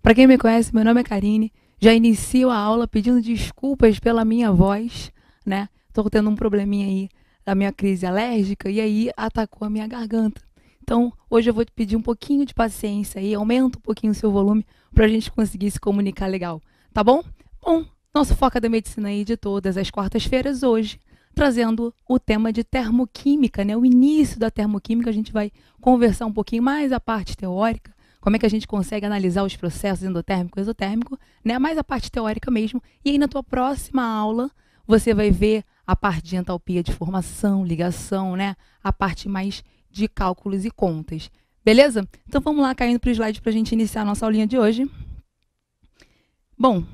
Para quem me conhece, meu nome é Karine. Já inicio a aula pedindo desculpas pela minha voz, né? Estou tendo um probleminha aí da minha crise alérgica e aí atacou a minha garganta. Então, hoje eu vou te pedir um pouquinho de paciência aí, aumenta um pouquinho o seu volume para a gente conseguir se comunicar legal, tá bom? Bom, nosso Foca da Medicina aí de todas as quartas-feiras hoje, trazendo o tema de termoquímica, né? O início da termoquímica, a gente vai conversar um pouquinho mais a parte teórica, como é que a gente consegue analisar os processos endotérmico e exotérmico, né? Mais a parte teórica mesmo. E aí na tua próxima aula, você vai ver a parte de entalpia de formação, ligação, né? A parte mais de cálculos e contas. Beleza? Então vamos lá, caindo para o slide para a gente iniciar a nossa aulinha de hoje. Bom,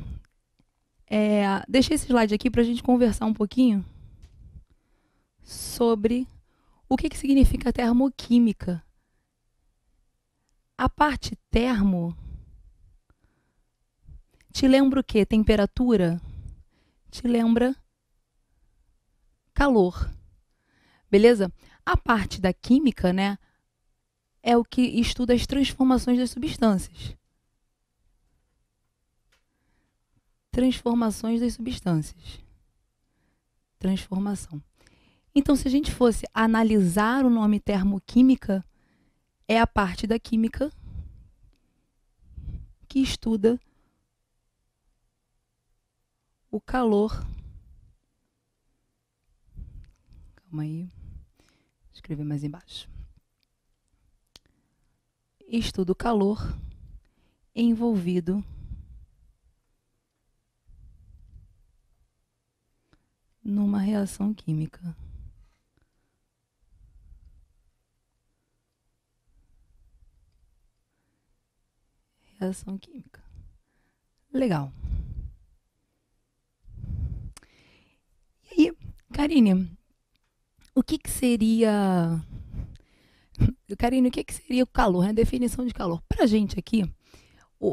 deixei esse slide aqui para a gente conversar um pouquinho sobre o que significa termoquímica. A parte termo te lembra o quê? Temperatura? Te lembra calor. Beleza? A parte da química, né, é o que estuda as transformações das substâncias. Transformações das substâncias. Transformação. Então, se a gente fosse analisar o nome termoquímica, é a parte da química que estuda o calor. Calma aí. Vou escrever mais embaixo. Estuda o calor envolvido numa reação química. Reação química. Legal. E aí, Karine, o que seria... Karine, o que seria o calor, né? Definição de calor. Para a gente aqui,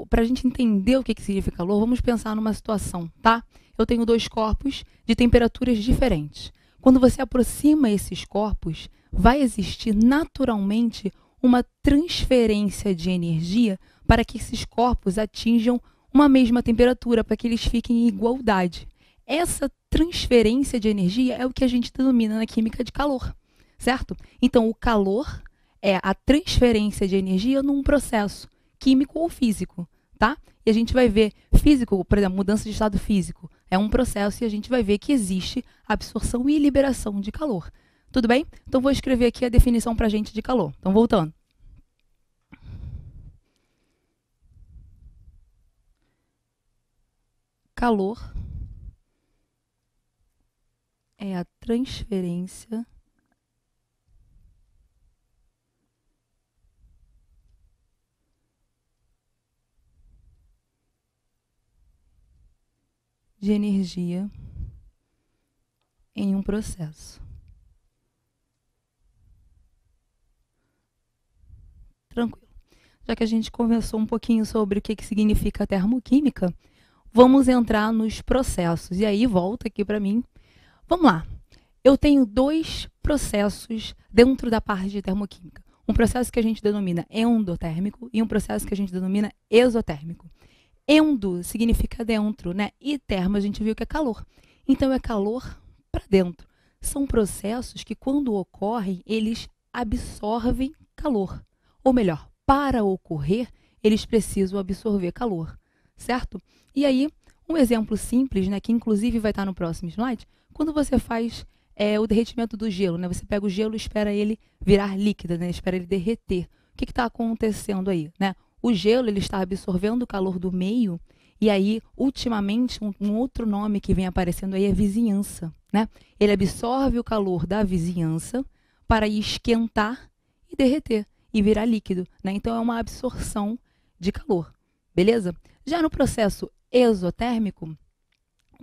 para a gente entender o que significa calor, vamos pensar numa situação, tá? Eu tenho dois corpos de temperaturas diferentes. Quando você aproxima esses corpos, vai existir naturalmente uma transferência de energia para que esses corpos atinjam uma mesma temperatura, para que eles fiquem em igualdade. Essa transferência de energia é o que a gente denomina na química de calor, certo? Então, o calor é a transferência de energia num processo químico ou físico, tá? E a gente vai ver físico, por exemplo, mudança de estado físico, é um processo e a gente vai ver que existe absorção e liberação de calor. Tudo bem? Então, vou escrever aqui a definição para a gente de calor. Então, voltando. Calor é a transferência de energia em um processo. Tranquilo. Já que a gente conversou um pouquinho sobre o que significa termoquímica, vamos entrar nos processos. E aí, volta aqui para mim. Vamos lá. Eu tenho dois processos dentro da parte de termoquímica. Um processo que a gente denomina endotérmico e um processo que a gente denomina exotérmico. Endo significa dentro, né? E termo a gente viu que é calor. Então, é calor para dentro. São processos que, quando ocorrem, eles absorvem calor. Ou melhor, para ocorrer, eles precisam absorver calor, certo? E aí, um exemplo simples, né, que inclusive vai estar no próximo slide, quando você faz o derretimento do gelo, né? Você pega o gelo e espera ele virar líquido, né? Espera ele derreter. O que está acontecendo aí, né? O gelo ele está absorvendo o calor do meio e aí, ultimamente, um outro nome que vem aparecendo aí é vizinhança, né? Ele absorve o calor da vizinhança para esquentar e derreter e virar líquido, né? Então, é uma absorção de calor, beleza? Já no processo exotérmico,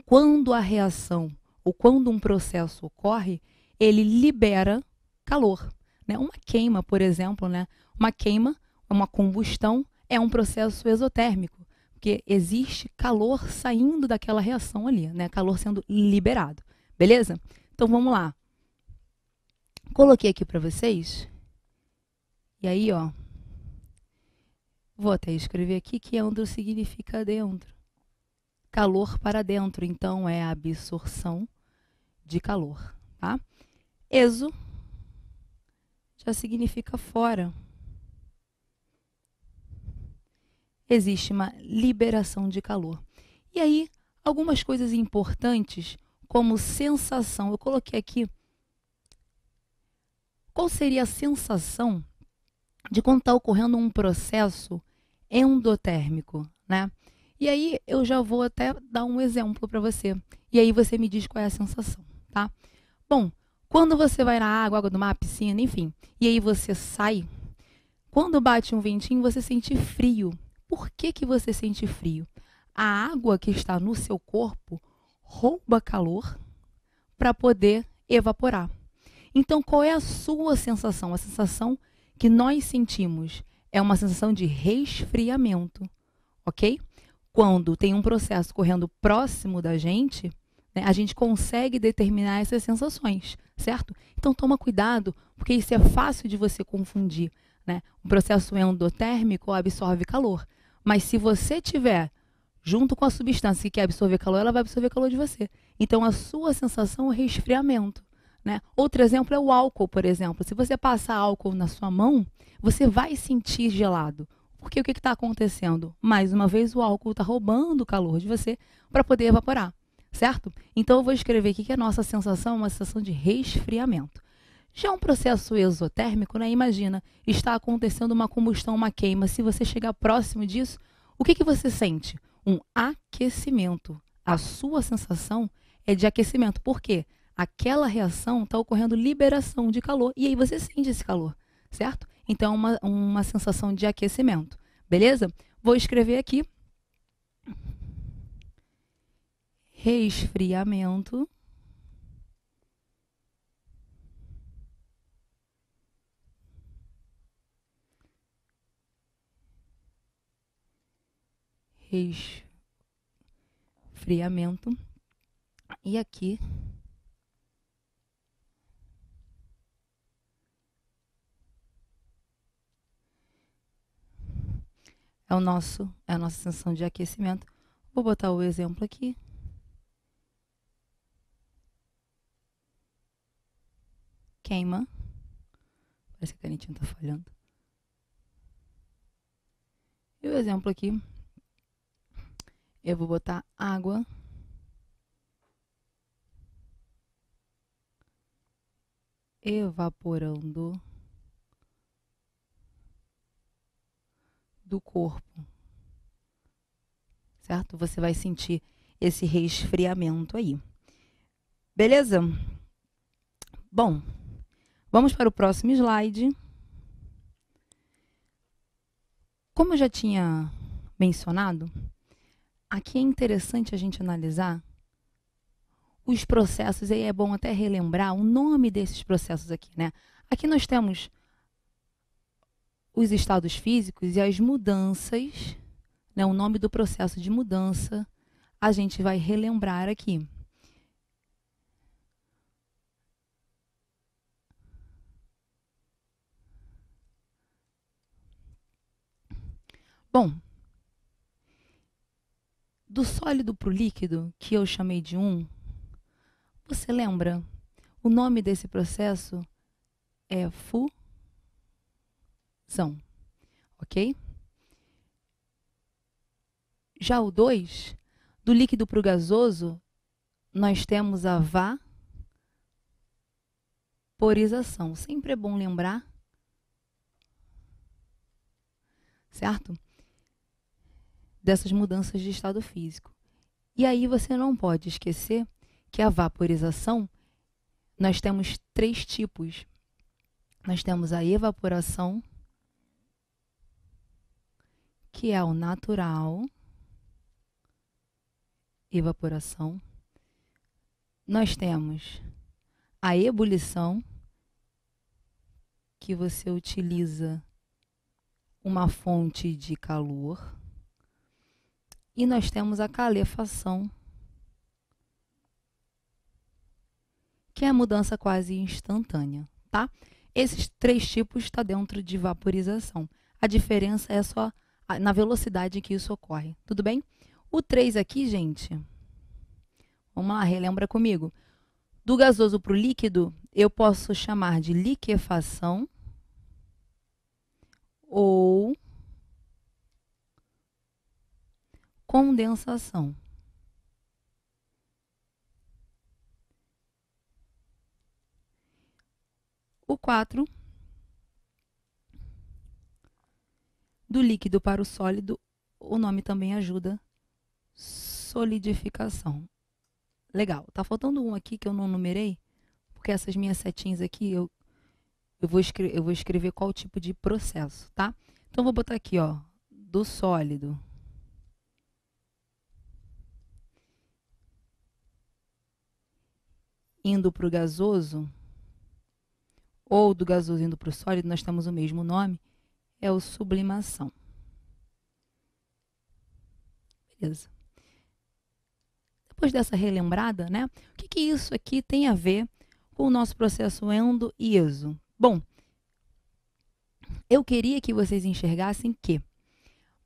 quando a reação ou quando um processo ocorre, ele libera calor, né? Uma queima, por exemplo, né? Uma queima, uma combustão, é um processo exotérmico, porque existe calor saindo daquela reação ali, né? Calor sendo liberado, beleza? Então, vamos lá. Coloquei aqui para vocês. E aí, ó, Vou até escrever aqui que endro significa dentro. Calor para dentro, então é a absorção de calor, tá? Exo já significa fora. Existe uma liberação de calor. E aí, algumas coisas importantes, como sensação. Eu coloquei aqui qual seria a sensação de quando está ocorrendo um processo endotérmico, né? E aí eu já vou até dar um exemplo para você. E aí você me diz qual é a sensação, tá? Bom, quando você vai na água, água do mar, piscina, enfim, e aí você sai, quando bate um ventinho, você sente frio. Por que que você sente frio? A água que está no seu corpo rouba calor para poder evaporar. Então, qual é a sua sensação? A sensação que nós sentimos é uma sensação de resfriamento, ok? Quando tem um processo correndo próximo da gente, né, a gente consegue determinar essas sensações, certo? Então, toma cuidado, porque isso é fácil de você confundir, né? O processo endotérmico absorve calor, mas se você tiver junto com a substância que quer absorver calor, ela vai absorver calor de você. Então, a sua sensação é resfriamento, né? Outro exemplo é o álcool, por exemplo. Se você passar álcool na sua mão, você vai sentir gelado. Porque o que está acontecendo? Mais uma vez, o álcool está roubando o calor de você para poder evaporar, certo? Então, eu vou escrever aqui que a nossa sensação é uma sensação de resfriamento. Já um processo exotérmico, né? Imagina, está acontecendo uma combustão, uma queima. Se você chegar próximo disso, o que você sente? Um aquecimento. A sua sensação é de aquecimento. Por quê? Aquela reação está ocorrendo liberação de calor e aí você sente esse calor, certo? Então, uma sensação de aquecimento. Beleza? Vou escrever aqui. Resfriamento. Resfriamento. E aqui é a nossa sensação de aquecimento. Vou botar o exemplo aqui. Queima. Parece que a canetinha está falhando. E o exemplo aqui, eu vou botar água evaporando do corpo, certo? Você vai sentir esse resfriamento aí. Beleza? Bom, vamos para o próximo slide. Como eu já tinha mencionado, aqui é interessante a gente analisar os processos, e aí é bom até relembrar o nome desses processos aqui, né? Aqui nós temos os estados físicos e as mudanças, né? O nome do processo de mudança, a gente vai relembrar aqui. Bom, do sólido para o líquido, que eu chamei de 1, você lembra? O nome desse processo é fusão, ok? Já o 2, do líquido para o gasoso, nós temos a vaporização. Sempre é bom lembrar, certo? Dessas mudanças de estado físico. E aí você não pode esquecer que a vaporização, nós temos 3 tipos. Nós temos a evaporação, que é o natural, evaporação. Nós temos a ebulição, que você utiliza uma fonte de calor. E nós temos a calefação, que é a mudança quase instantânea, tá? Esses 3 tipos estão dentro de vaporização. A diferença é só na velocidade que isso ocorre. Tudo bem? O 3 aqui, gente, vamos lá, relembra comigo. Do gasoso para o líquido, eu posso chamar de liquefação ou condensação. O 4, do líquido para o sólido, o nome também ajuda, solidificação. Legal. Tá faltando um aqui que eu não numerei, porque essas minhas setinhas aqui eu vou escrever qual tipo de processo, tá? Então, vou botar aqui, ó, do sólido indo para o gasoso, ou do gasoso indo para o sólido, nós temos o mesmo nome, é o sublimação. Beleza. Depois dessa relembrada, né? O que isso aqui tem a ver com o nosso processo endo e exo? Bom, eu queria que vocês enxergassem que,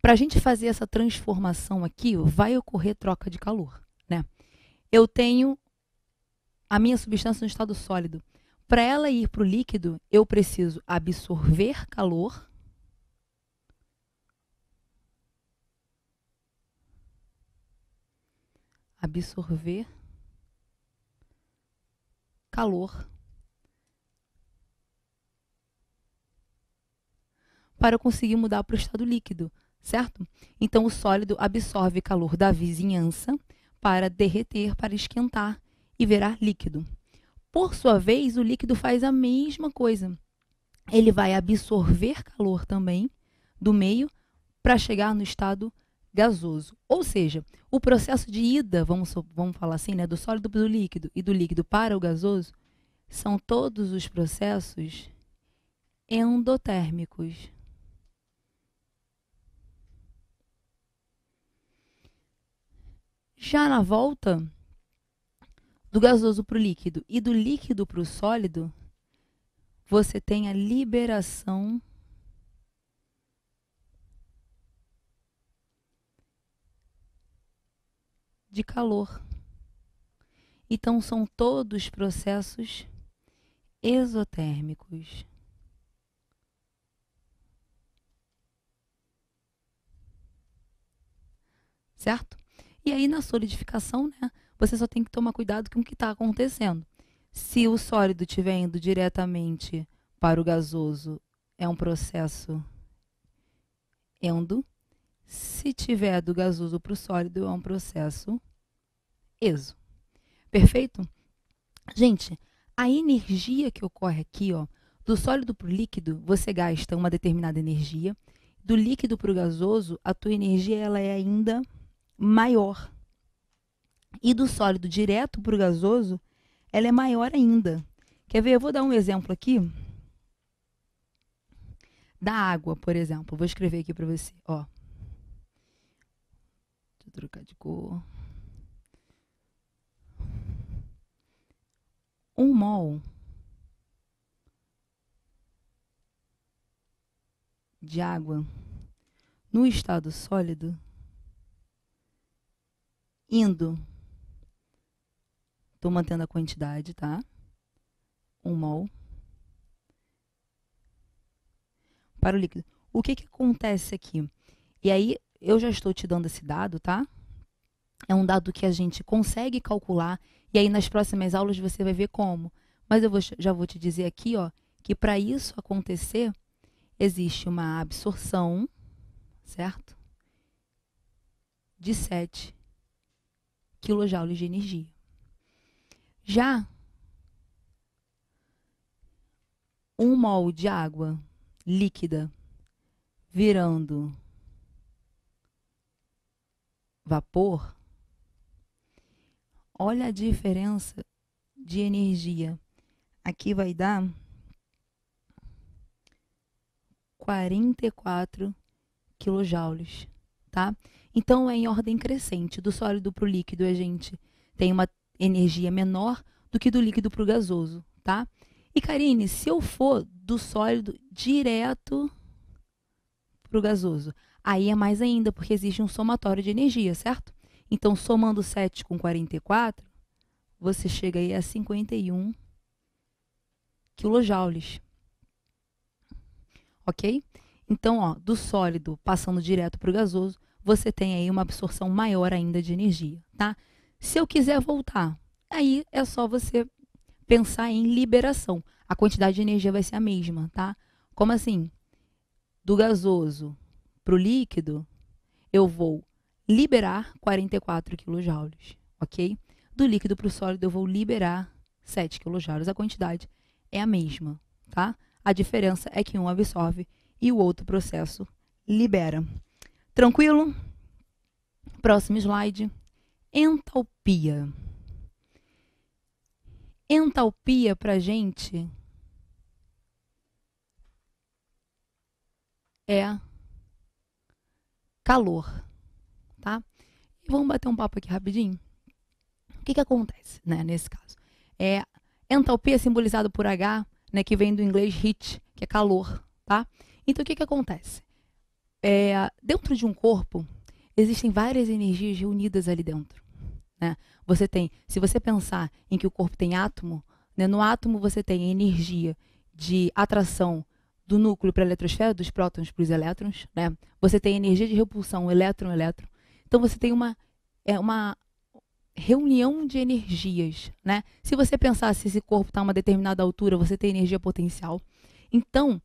para a gente fazer essa transformação aqui, vai ocorrer troca de calor, né? Eu tenho a minha substância no estado sólido. Para ela ir para o líquido, eu preciso absorver calor, para eu conseguir mudar para o estado líquido, certo? Então, o sólido absorve calor da vizinhança para derreter, para esquentar e virar líquido. Por sua vez, o líquido faz a mesma coisa. Ele vai absorver calor também do meio para chegar no estado gasoso. Ou seja, o processo de ida, vamos falar assim, né, do sólido para o líquido e do líquido para o gasoso, são todos os processos endotérmicos. Já na volta do gasoso para o líquido e do líquido para o sólido, você tem a liberação de calor. Então, são todos processos exotérmicos. Certo? E aí, na solidificação, né, você só tem que tomar cuidado com o que está acontecendo. Se o sólido estiver indo diretamente para o gasoso, é um processo endo. Se tiver do gasoso para o sólido, é um processo exo. Perfeito? Gente, a energia que ocorre aqui, ó, do sólido para o líquido, você gasta uma determinada energia. Do líquido para o gasoso, a tua energia ela é ainda maior. E do sólido direto para o gasoso, ela é maior ainda. Quer ver? Eu vou dar um exemplo aqui da água, por exemplo. Vou escrever aqui para você, ó. Deixa eu trocar de cor. 1 mol de água no estado sólido indo, estou mantendo a quantidade, tá? 1 mol para o líquido. O que acontece aqui? E aí, eu já estou te dando esse dado, tá? É um dado que a gente consegue calcular, e aí nas próximas aulas você vai ver como. Mas eu já vou te dizer aqui, ó, que para isso acontecer, existe uma absorção, certo? De 7 kJ de energia. Já 1 mol de água líquida virando vapor, olha a diferença de energia. Aqui vai dar 44 kJ, tá? Então, é em ordem crescente. Do sólido para o líquido, a gente tem uma energia menor do que do líquido para o gasoso, tá? E, Karine, se eu for do sólido direto para o gasoso, Aí é mais ainda, porque existe um somatório de energia, certo? Então, somando 7 com 44, você chega aí a 51 quilojoules. Ok? Então, ó, do sólido passando direto para o gasoso, você tem aí uma absorção maior ainda de energia, tá? Se eu quiser voltar, aí é só você pensar em liberação. A quantidade de energia vai ser a mesma, tá? Como assim? Do gasoso para o líquido, eu vou liberar 44 quilojoules, ok? Do líquido para o sólido, eu vou liberar 7 quilojoules. A quantidade é a mesma, tá? A diferença é que um absorve e o outro processo libera. Tranquilo? Próximo slide. Entalpia. Entalpia para a gente é calor, tá? E vamos bater um papo aqui rapidinho. O que acontece, né, nesse caso? Entalpia é simbolizado por H, né, que vem do inglês heat, que é calor, tá? Então, o que acontece? Dentro de um corpo, existem várias energias reunidas ali dentro, né? Você tem, se você pensar em que o corpo tem átomo, né, no átomo você tem energia de atração do núcleo para a eletrosfera, dos prótons para os elétrons, né? Você tem energia de repulsão, elétron-elétron. Então, você tem uma reunião de energias, né? Se você pensar se esse corpo está a uma determinada altura, você tem energia potencial. Então,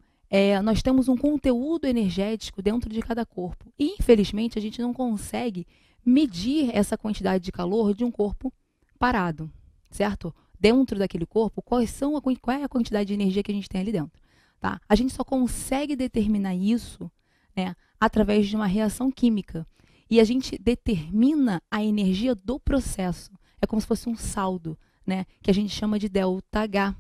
nós temos um conteúdo energético dentro de cada corpo. E, infelizmente, a gente não consegue medir essa quantidade de calor de um corpo parado, certo? Dentro daquele corpo, qual é a quantidade de energia que a gente tem ali dentro, tá? A gente só consegue determinar isso, né, através de uma reação química. E a gente determina a energia do processo. É como se fosse um saldo, né, que a gente chama de ΔH.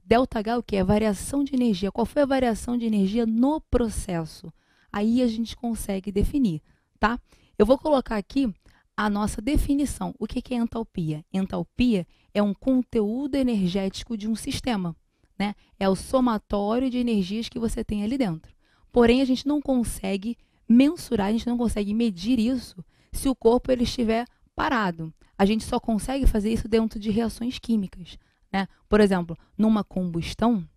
ΔH o que? É variação de energia. Qual foi a variação de energia no processo? Aí a gente consegue definir, tá? Eu vou colocar aqui a nossa definição. O que é entalpia? Entalpia é um conteúdo energético de um sistema, né? É o somatório de energias que você tem ali dentro. Porém, a gente não consegue mensurar, a gente não consegue medir isso se o corpo ele estiver parado. A gente só consegue fazer isso dentro de reações químicas, né? Por exemplo, numa combustão,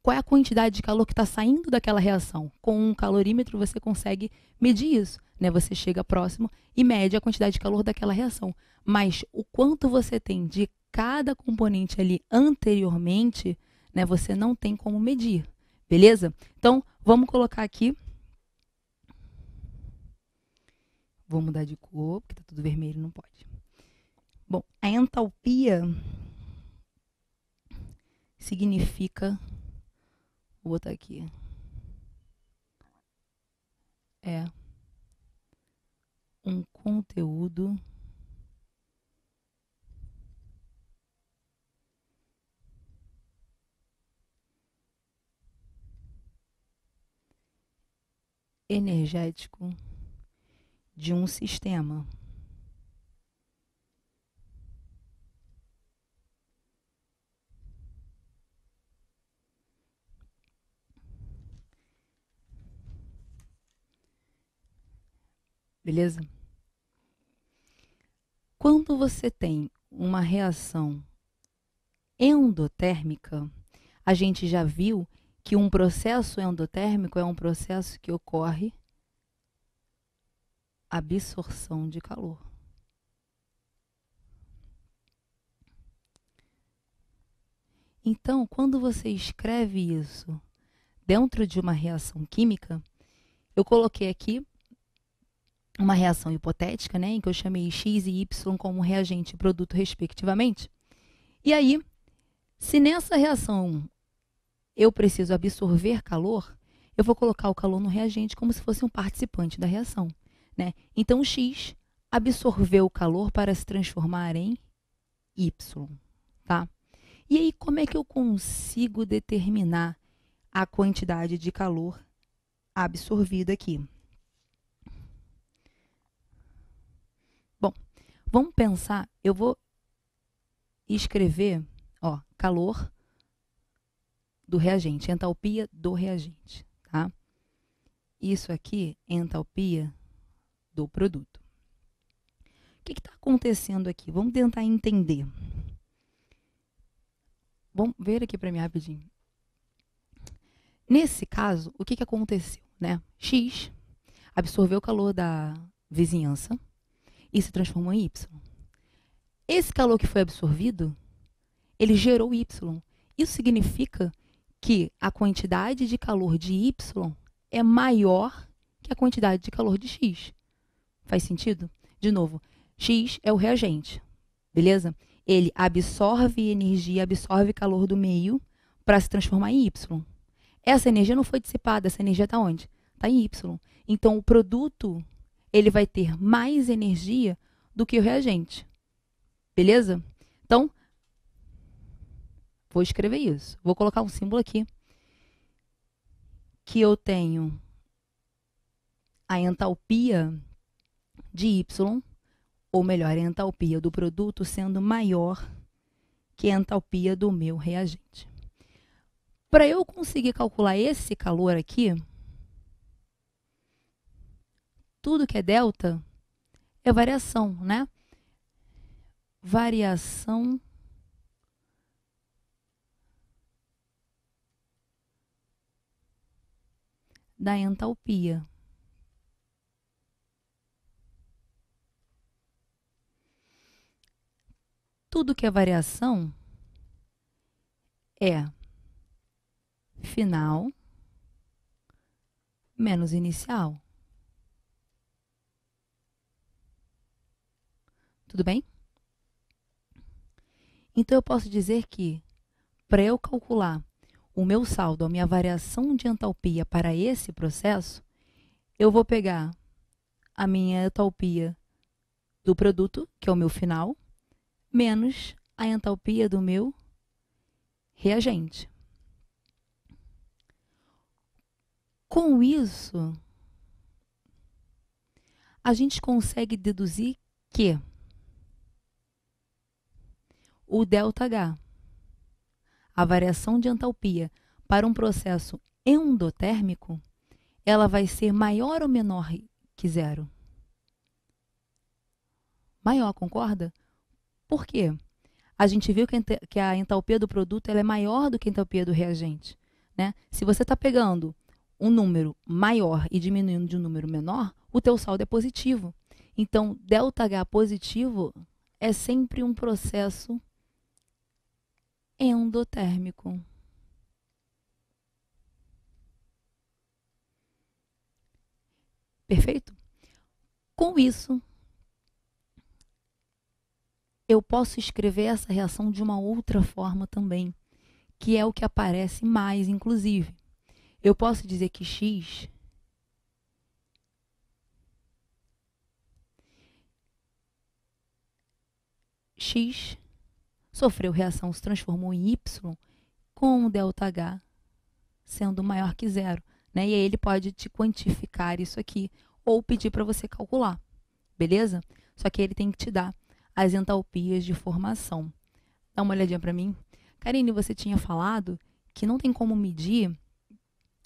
qual é a quantidade de calor que está saindo daquela reação? Com um calorímetro você consegue medir isso, né? Você chega próximo e mede a quantidade de calor daquela reação. Mas o quanto você tem de cada componente ali anteriormente, né, você não tem como medir, beleza? Então, vamos colocar aqui. Vou mudar de cor, porque está tudo vermelho, não pode. Bom, a entalpia significa, vou botar aqui, é um conteúdo energético de um sistema. Beleza? Quando você tem uma reação endotérmica, a gente já viu que um processo endotérmico é um processo que ocorre absorção de calor. Então, quando você escreve isso dentro de uma reação química, eu coloquei aqui uma reação hipotética, né, em que eu chamei X e Y como reagente e produto, respectivamente. E aí, se nessa reação eu preciso absorver calor, eu vou colocar o calor no reagente como se fosse um participante da reação, né? Então, o X absorveu o calor para se transformar em Y, tá? E aí, como é que eu consigo determinar a quantidade de calor absorvida aqui? Bom, vamos pensar, eu vou escrever, ó, calor do reagente, entalpia do reagente, tá? Isso aqui é entalpia do produto. O que está acontecendo aqui? Vamos tentar entender. Vamos ver aqui para mim rapidinho. Nesse caso, o que aconteceu, né? X absorveu o calor da vizinhança e se transformou em Y. Esse calor que foi absorvido, ele gerou Y. Isso significa que a quantidade de calor de Y é maior que a quantidade de calor de X. Faz sentido? De novo, X é o reagente, beleza? Ele absorve energia, absorve calor do meio para se transformar em Y. Essa energia não foi dissipada, essa energia está onde? Está em Y. Então, o produto ele vai ter mais energia do que o reagente. Beleza? Então, vou escrever isso. Vou colocar um símbolo aqui. Que eu tenho a entalpia de Y, ou melhor, a entalpia do produto sendo maior que a entalpia do meu reagente. Para eu conseguir calcular esse calor aqui, tudo que é delta é variação, né? Variação da entalpia. Tudo que é variação é final menos inicial. Tudo bem? Então, eu posso dizer que, para eu calcular o meu saldo, a minha variação de entalpia para esse processo, eu vou pegar a minha entalpia do produto, que é o meu final, menos a entalpia do meu reagente. Com isso, a gente consegue deduzir que o ΔH, a variação de entalpia para um processo endotérmico, ela vai ser maior ou menor que zero? Maior, concorda? Por quê? A gente viu que a entalpia do produto ela é maior do que a entalpia do reagente, né? Se você está pegando um número maior e diminuindo de um número menor, o teu saldo é positivo. Então, ΔH positivo é sempre um processo endotérmico. Perfeito? Com isso, eu posso escrever essa reação de uma outra forma também, que é o que aparece mais, inclusive. Eu posso dizer que X sofreu reação, se transformou em Y com o ΔH sendo maior que zero, né? E aí ele pode te quantificar isso aqui ou pedir para você calcular, beleza? Só que ele tem que te dar as entalpias de formação. Dá uma olhadinha para mim. Karine, você tinha falado que não tem como medir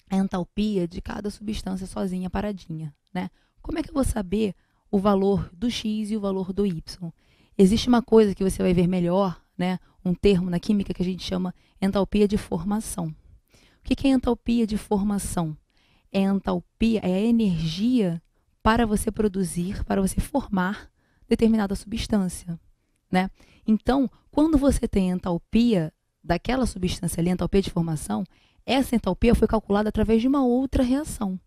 a entalpia de cada substância sozinha, paradinha, né? Como é que eu vou saber o valor do X e o valor do Y? Existe uma coisa que você vai ver melhor, né? Um termo na química que a gente chama entalpia de formação. O que é entalpia de formação? É entalpia, é a energia para você produzir, para você formar determinada substância, né? Então, quando você tem entalpia daquela substância ali, entalpia de formação, essa entalpia foi calculada através de uma outra reação,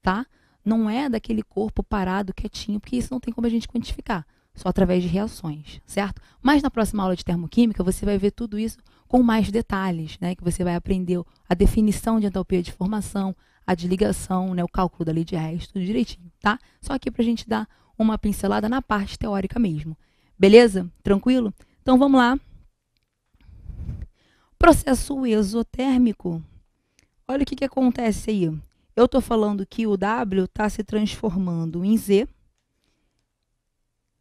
tá? Não é daquele corpo parado, quietinho, porque isso não tem como a gente quantificar, só através de reações, certo? Mas na próxima aula de termoquímica, você vai ver tudo isso com mais detalhes, né? Que você vai aprender a definição de entalpia de formação, a desligação, né? O cálculo da lei de Hess, tudo direitinho, tá? Só aqui para a gente dar uma pincelada na parte teórica mesmo. Beleza? Tranquilo? Então, vamos lá. Processo exotérmico. Olha o que acontece aí. Eu estou falando que o W está se transformando em Z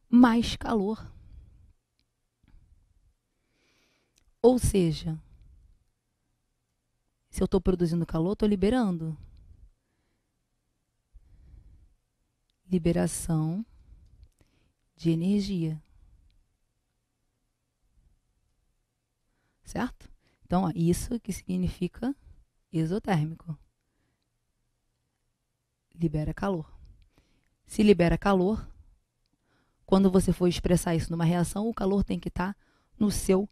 mais calor. Ou seja, se eu estou produzindo calor, estou liberando. liberação de energia. Certo? Então, ó, isso que significa exotérmico. Libera calor. Se libera calor, quando você for expressar isso numa reação, o calor tem que estar no seu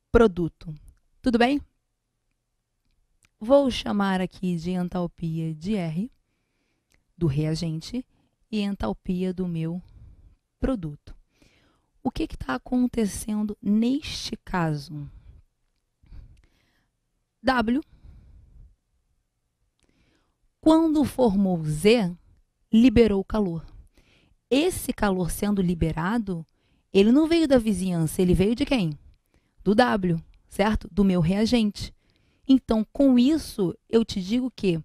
produto. Tudo bem? Vou chamar aqui de entalpia de R, do reagente, e entalpia do meu produto. O que está acontecendo neste caso? W, quando formou Z, liberou calor. Esse calor sendo liberado, ele não veio da vizinhança, ele veio de quem? Do W, certo? Do meu reagente. Então, com isso, eu te digo que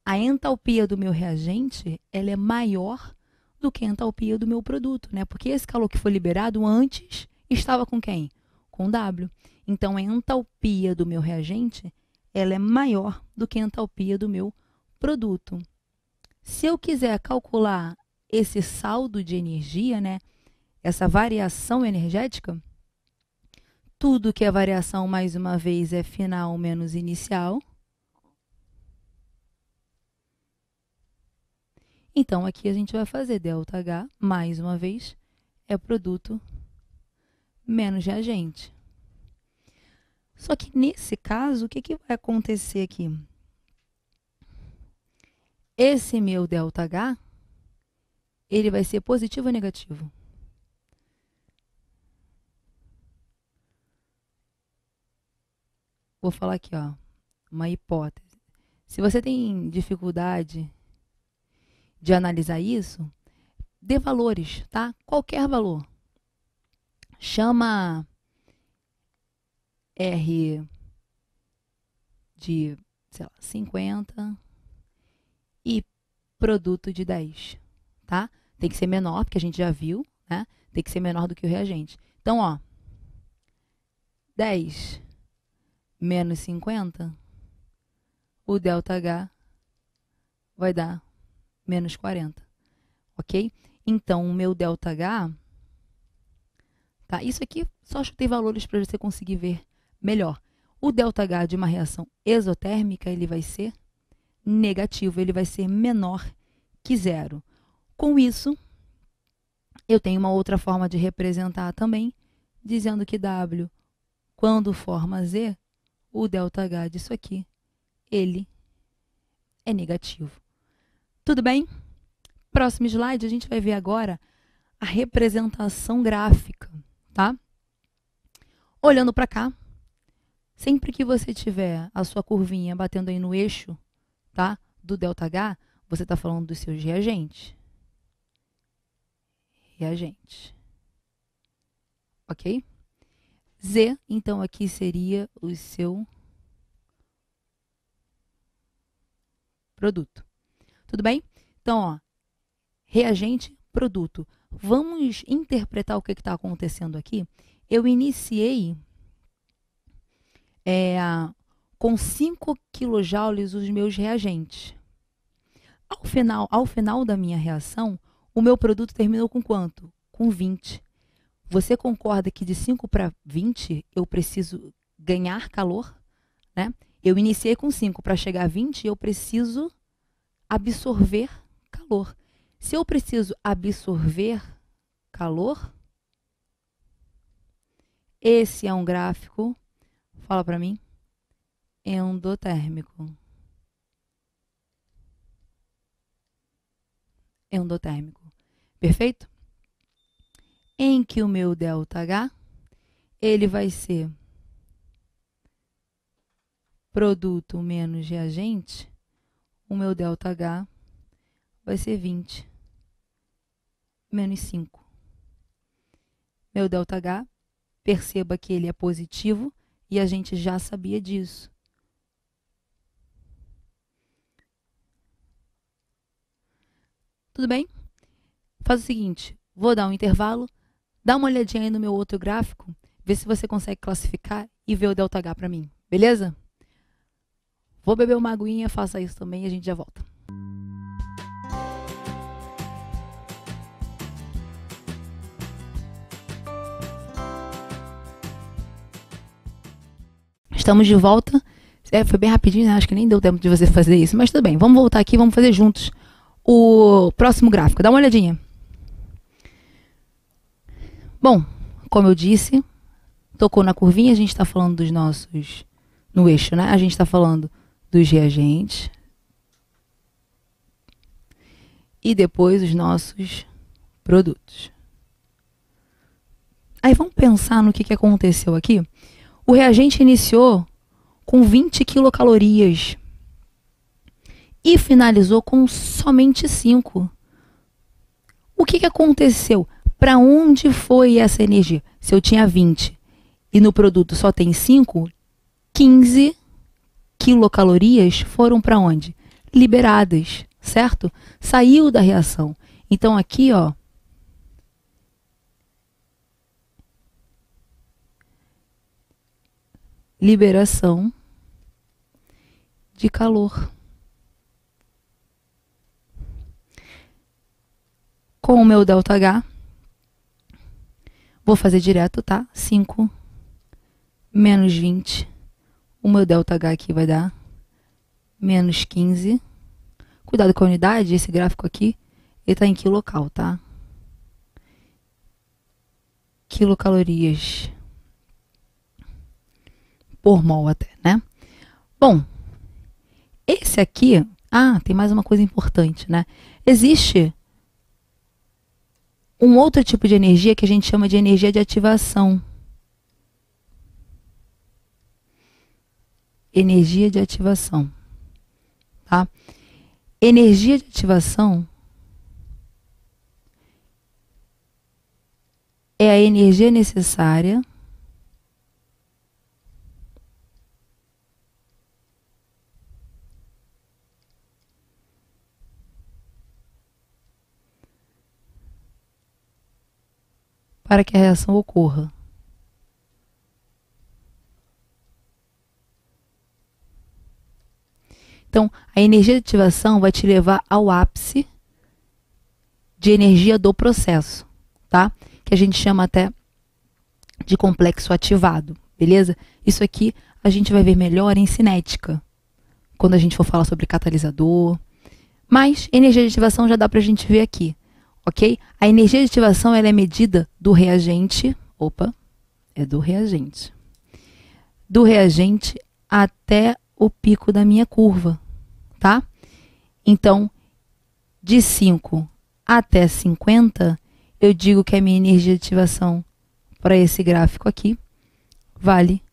a entalpia do meu reagente, ela é maior do que a entalpia do meu produto, né? Porque esse calor que foi liberado antes estava com quem? Com W. Então, a entalpia do meu reagente, ela é maior do que a entalpia do meu produto. Se eu quiser calcular esse saldo de energia, né? Essa variação energética, tudo que é variação, mais uma vez, é final menos inicial. Então, aqui a gente vai fazer ΔH, mais uma vez, é produto menos reagente. Só que, nesse caso, o que vai acontecer aqui? Esse meu ΔH, ele vai ser positivo ou negativo? Vou falar aqui, ó, uma hipótese. Se você tem dificuldade de analisar isso, dê valores, tá? Qualquer valor. Chama R de, sei lá, 50 e produto de 10, tá? Tem que ser menor, porque a gente já viu, né? Tem que ser menor do que o reagente. Então, ó, 10 menos 50, o ΔH vai dar menos 40, ok? Então, o meu ΔH, tá? Isso aqui só chutei valores para você conseguir ver melhor. O ΔH de uma reação exotérmica, ele vai ser negativo, ele vai ser menor que zero. Com isso, eu tenho uma outra forma de representar também, dizendo que W, quando forma Z, o ΔH disso aqui, ele é negativo. Tudo bem? Próximo slide, a gente vai ver agora a representação gráfica, tá? Olhando para cá, sempre que você tiver a sua curvinha batendo aí no eixo, tá, do ΔH, você está falando dos seus reagentes. Reagente. Ok? Z, então, aqui seria o seu produto. Tudo bem? Então, ó, reagente, produto. Vamos interpretar o que está acontecendo aqui. Eu iniciei com 5 kJ os meus reagentes. Ao final da minha reação, o meu produto terminou com quanto? Com 20. Você concorda que de 5 para 20 eu preciso ganhar calor? Né? Eu iniciei com 5, para chegar a 20 eu preciso absorver calor. Se eu preciso absorver calor, esse é um gráfico, fala para mim, endotérmico. Endotérmico. Perfeito? Em que o meu ΔH, ele vai ser produto menos reagente, o meu ΔH vai ser 20 menos 5. Meu ΔH, perceba que ele é positivo e a gente já sabia disso. Tudo bem? Faz o seguinte, vou dar um intervalo, dá uma olhadinha aí no meu outro gráfico, vê se você consegue classificar e ver o ΔH para mim, beleza? Vou beber uma aguinha, faça isso também e a gente já volta. Estamos de volta. Foi bem rapidinho, né? Acho que nem deu tempo de você fazer isso, mas tudo bem. Vamos voltar aqui, vamos fazer juntos o próximo gráfico. Dá uma olhadinha. Bom, como eu disse, tocou na curvinha, a gente está falando dos nossos... No eixo, né? A gente está falando dos reagentes. E depois os nossos produtos. Aí vamos pensar no que aconteceu aqui. O reagente iniciou com 20 quilocalorias e finalizou com somente 5. O que aconteceu? Para onde foi essa energia? Se eu tinha 20 e no produto só tem 5, 15 quilocalorias foram para onde? Liberadas, certo? Saiu da reação. Então aqui, ó, liberação de calor. Com o meu ΔH, vou fazer direto, tá? 5 menos 20. O meu ΔH aqui vai dar menos 15. Cuidado com a unidade, esse gráfico aqui, ele está em quilocal, tá? Quilocalorias por mol até, né? Bom, esse aqui... Ah, tem mais uma coisa importante, né? Existe um outro tipo de energia que a gente chama de energia de ativação. Energia de ativação, tá? Energia de ativação é a energia necessária para que a reação ocorra. Então, a energia de ativação vai te levar ao ápice de energia do processo, tá? Que a gente chama até de complexo ativado, beleza? Isso aqui a gente vai ver melhor em cinética, quando a gente for falar sobre catalisador. Mas energia de ativação já dá pra gente ver aqui, ok? A energia de ativação ela é medida do reagente, do reagente até o pico da minha curva, tá? Então, de 5 até 50, eu digo que a minha energia de ativação para esse gráfico aqui vale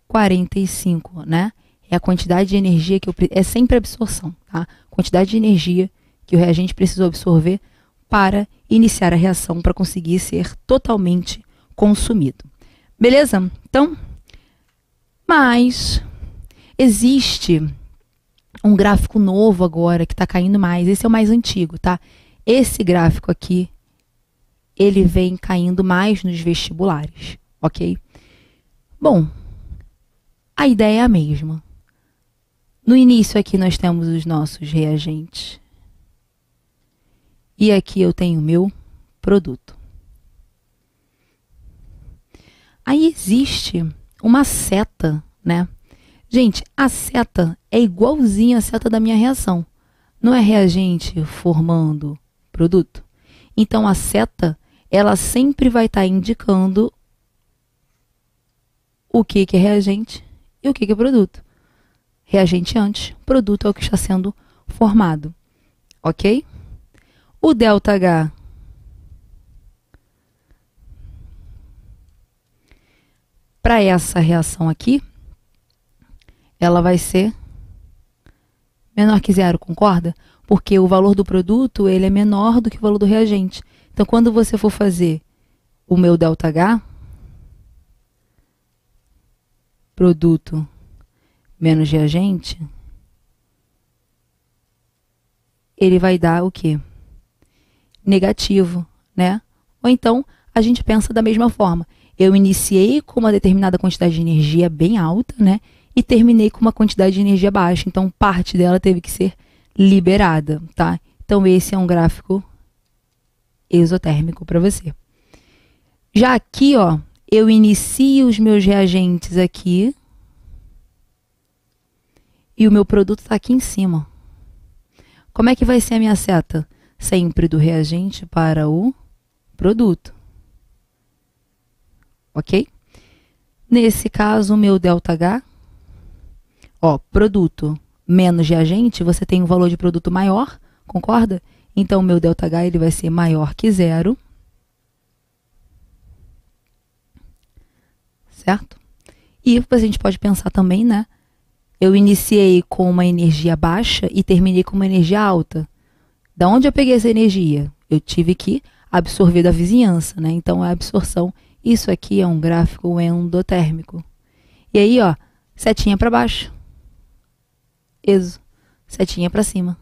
45, né? É a quantidade de energia que é sempre absorção, tá? Quantidade de energia que o reagente precisou absorver para iniciar a reação, para conseguir ser totalmente consumido. Beleza? Então, mas existe um gráfico novo agora que está caindo mais. Esse é o mais antigo, tá? Esse gráfico aqui, ele vem caindo mais nos vestibulares, ok? Bom, a ideia é a mesma. No início aqui nós temos os nossos reagentes. E aqui eu tenho o meu produto. Aí existe uma seta, né? Gente, a seta é igualzinha à seta da minha reação. Não é reagente formando produto? Então, a seta, ela sempre vai estar indicando o que é reagente e o que é produto. Reagente antes, produto é o que está sendo formado. Ok? O ΔH para essa reação aqui, ela vai ser menor que zero, concorda? Porque o valor do produto ele é menor do que o valor do reagente. Então, quando você for fazer o meu ΔH, produto menos reagente, ele vai dar o quê? Negativo, né? Ou então, a gente pensa da mesma forma. Eu iniciei com uma determinada quantidade de energia bem alta, né? E terminei com uma quantidade de energia baixa. Então, parte dela teve que ser liberada, tá? Então, esse é um gráfico exotérmico para você. Já aqui, ó, eu inicio os meus reagentes aqui. e o meu produto está aqui em cima. Como é que vai ser a minha seta? Sempre do reagente para o produto. Ok? Nesse caso, o meu ΔH, produto menos reagente, você tem um valor de produto maior, concorda? Então, o meu ΔH ele vai ser maior que zero. Certo? E a gente pode pensar também, né? Eu iniciei com uma energia baixa e terminei com uma energia alta. Da onde eu peguei essa energia? Eu tive que absorver da vizinhança, né? Então, a absorção, isso aqui é um gráfico endotérmico. E aí, ó, setinha para baixo. Exo. Setinha para cima.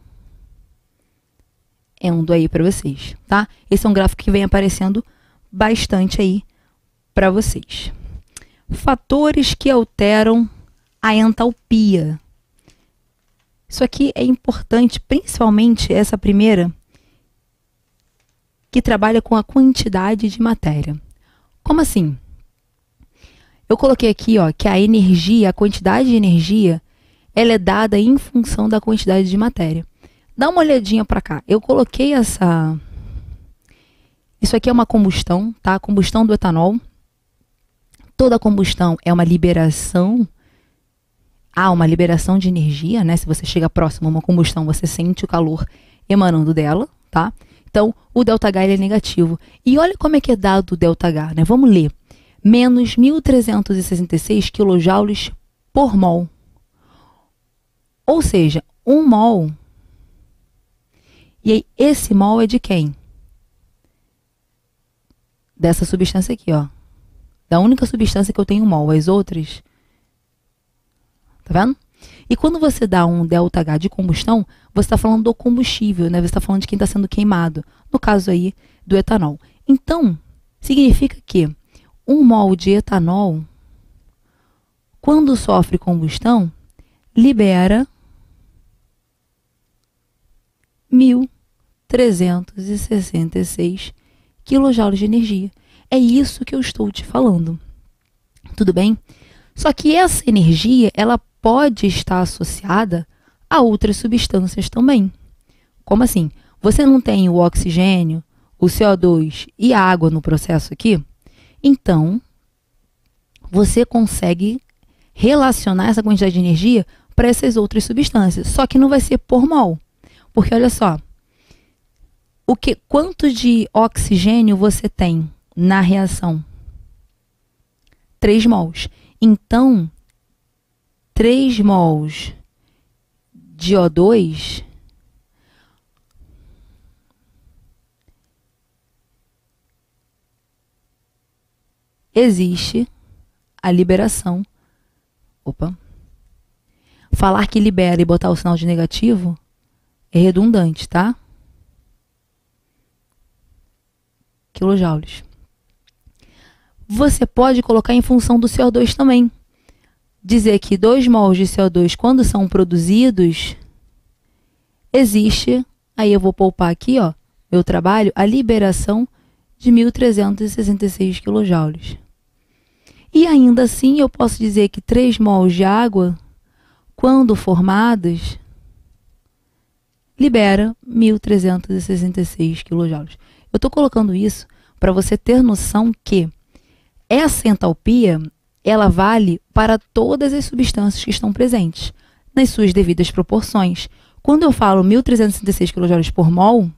Endo aí para vocês, tá? Esse é um gráfico que vem aparecendo bastante aí para vocês. Fatores que alteram a entalpia. Isso aqui é importante, principalmente essa primeira, que trabalha com a quantidade de matéria. Como assim? Eu coloquei aqui, ó, que a energia, a quantidade de energia, ela é dada em função da quantidade de matéria. Dá uma olhadinha para cá. Eu coloquei essa... Isso aqui é uma combustão, tá? A combustão do etanol. Toda combustão é uma liberação. Uma liberação de energia, né? Se você chega próximo a uma combustão, você sente o calor emanando dela, tá? Então, o ΔH ele é negativo. E olha como é que é dado o ΔH, né? Vamos ler. Menos 1.366 kJ por mol. Ou seja, 1 mol. E aí, esse mol é de quem? Dessa substância aqui, ó. Da única substância que eu tenho mol. As outras... Tá vendo? E quando você dá um ΔH de combustão, você está falando do combustível, né? Você está falando de quem está sendo queimado. No caso aí, do etanol. Então, significa que 1 mol de etanol, quando sofre combustão, libera 1.366 kJ de energia. É isso que eu estou te falando. Tudo bem? Só que essa energia, ela pode estar associada a outras substâncias também. Como assim? Você não tem o oxigênio, o CO2 e a água no processo aqui? Então, você consegue relacionar essa quantidade de energia para essas outras substâncias. Só que não vai ser por mol. Porque, olha só, quanto de oxigênio você tem na reação? 3 mols. Então, 3 mols de O2 existe a liberação. Falar que libera e botar o sinal de negativo é redundante, tá? Quilojoules. Você pode colocar em função do CO2 também. Dizer que 2 mols de CO2, quando são produzidos, existe, aí eu vou poupar aqui, ó, meu trabalho, a liberação de 1.366 kJ. E ainda assim, eu posso dizer que 3 mols de água, quando formadas, libera 1.366 kJ. Eu estou colocando isso para você ter noção que essa entalpia, ela vale para todas as substâncias que estão presentes, nas suas devidas proporções. Quando eu falo 1.366 kJ por mol,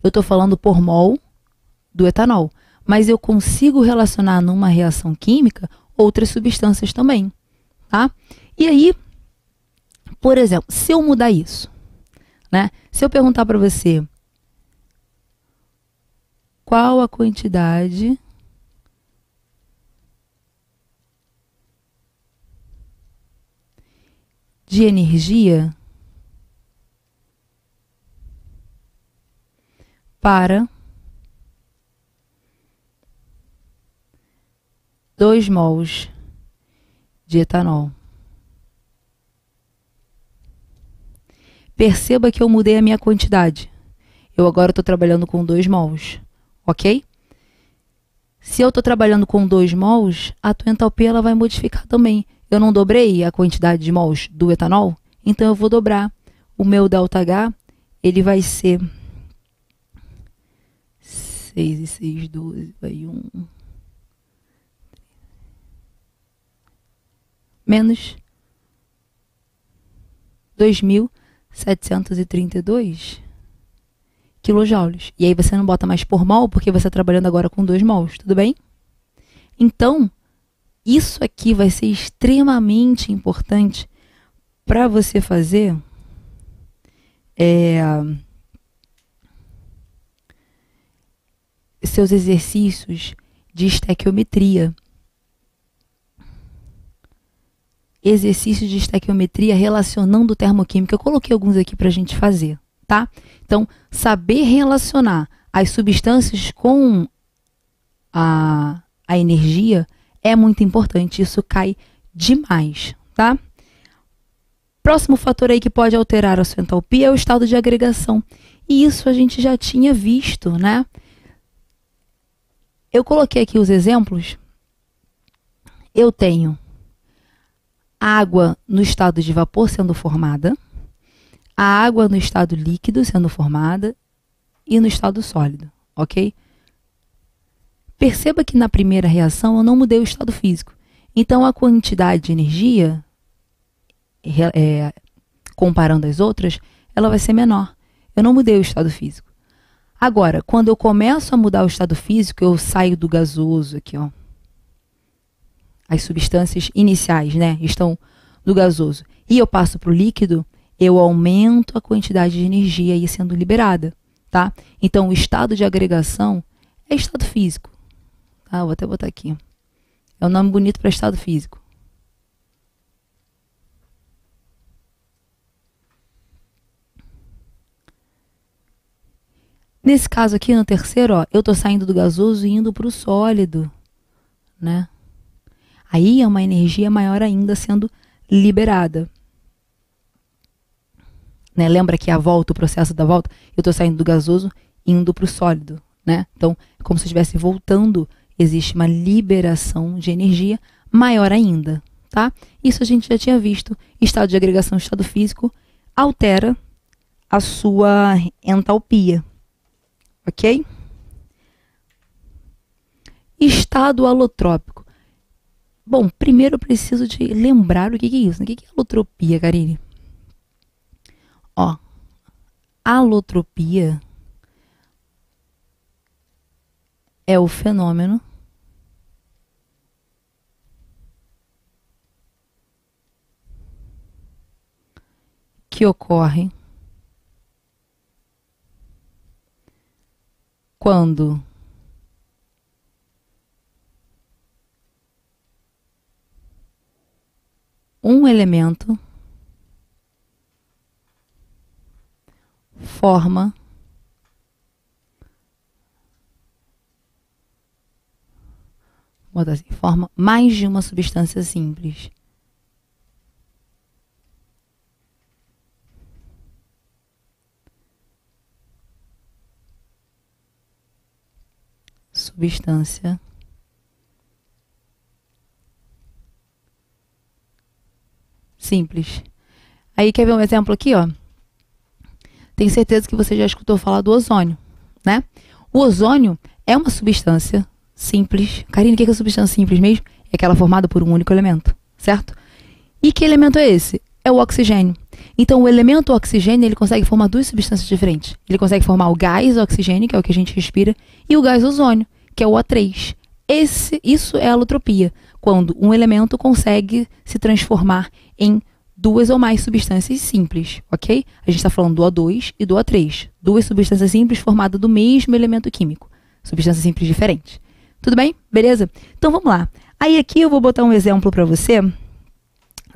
eu estou falando por mol do etanol. Mas eu consigo relacionar numa reação química outras substâncias também, tá? E aí, por exemplo, se eu mudar isso, né? Se eu perguntar para você qual a quantidade de energia para 2 mols de etanol. Perceba que eu mudei a minha quantidade. Eu agora estou trabalhando com 2 mols, ok? Se eu estou trabalhando com 2 mols, a tua entalpia ela vai modificar também. eu não dobrei a quantidade de mols do etanol, então eu vou dobrar. O meu ΔH, ele vai ser 6 e 6, 12, vai 1. Menos 2.732 quilojoules. E aí você não bota mais por mol, porque você está trabalhando agora com 2 mols, tudo bem? Então, isso aqui vai ser extremamente importante para você fazer seus exercícios de estequiometria. Exercícios de estequiometria relacionando termoquímica. Eu coloquei alguns aqui para a gente fazer, tá? Então, saber relacionar as substâncias com a energia é muito importante. Isso cai demais, tá? Próximo fator aí que pode alterar a sua entalpia é o estado de agregação. E isso a gente já tinha visto, né? Eu coloquei aqui os exemplos. Eu tenho água no estado de vapor sendo formada, a água no estado líquido sendo formada e no estado sólido, ok? Perceba que na primeira reação eu não mudei o estado físico. Então a quantidade de energia, comparando as outras, ela vai ser menor. Eu não mudei o estado físico. Agora, quando eu começo a mudar o estado físico, eu saio do gasoso aqui, ó. As substâncias iniciais, né, estão no gasoso. E eu passo para o líquido, eu aumento a quantidade de energia aí sendo liberada, tá? Então, o estado de agregação é estado físico. Tá? Vou até botar aqui. É um nome bonito para estado físico. Nesse caso aqui, no terceiro, ó, eu estou saindo do gasoso e indo para o sólido, né? Aí é uma energia maior ainda sendo liberada. Né? Lembra que a volta, o processo da volta, eu estou saindo do gasoso e indo para o sólido, né? Então, é como se eu estivesse voltando, existe uma liberação de energia maior ainda, tá? Isso a gente já tinha visto. Estado de agregação, estado físico, altera a sua entalpia, ok? Estado alotrópico. Bom, primeiro eu preciso de lembrar o que é isso. O que é alotropia, Karine? Ó, alotropia é o fenômeno que ocorre quando um elemento forma mais de uma substância simples. Substância simples. Aí quer ver um exemplo aqui, ó? Tenho certeza que você já escutou falar do ozônio, né? O ozônio é uma substância simples. Karine, o que é substância simples mesmo? É aquela formada por um único elemento, certo? E que elemento é esse? É o oxigênio. Então, o elemento oxigênio, ele consegue formar duas substâncias diferentes. Ele consegue formar o gás oxigênio, que é o que a gente respira, e o gás ozônio, que é o O3. Isso é alotropia, quando um elemento consegue se transformar em duas ou mais substâncias simples, ok? A gente está falando do O2 e do O3. Duas substâncias simples formadas do mesmo elemento químico. Substâncias simples diferentes. Tudo bem? Beleza? Então, vamos lá. Aí aqui eu vou botar um exemplo para você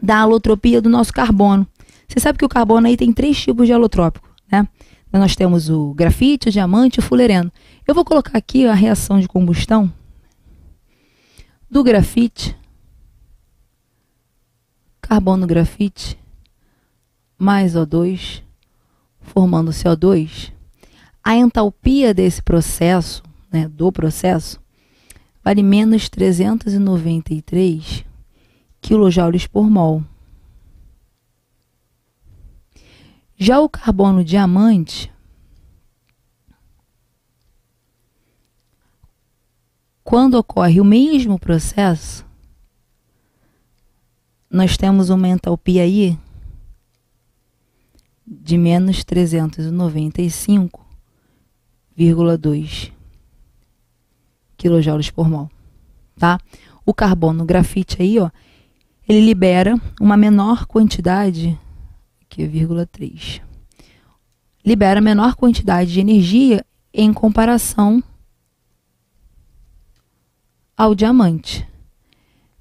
da alotropia do nosso carbono. Você sabe que o carbono aí tem 3 tipos de alotrópico, né? Nós temos o grafite, o diamante e o fulereno. Eu vou colocar aqui a reação de combustão do grafite, carbono grafite, mais O2, formando CO2. A entalpia desse processo, né, do processo, vale menos 393 quilojoules por mol. Já o carbono diamante, quando ocorre o mesmo processo, nós temos uma entalpia aí de menos 395,2 quilojoules por mol, tá? O carbono, o grafite aí, ó, ele libera uma menor quantidade, aqui, 0,3. Libera menor quantidade de energia em comparação ao diamante.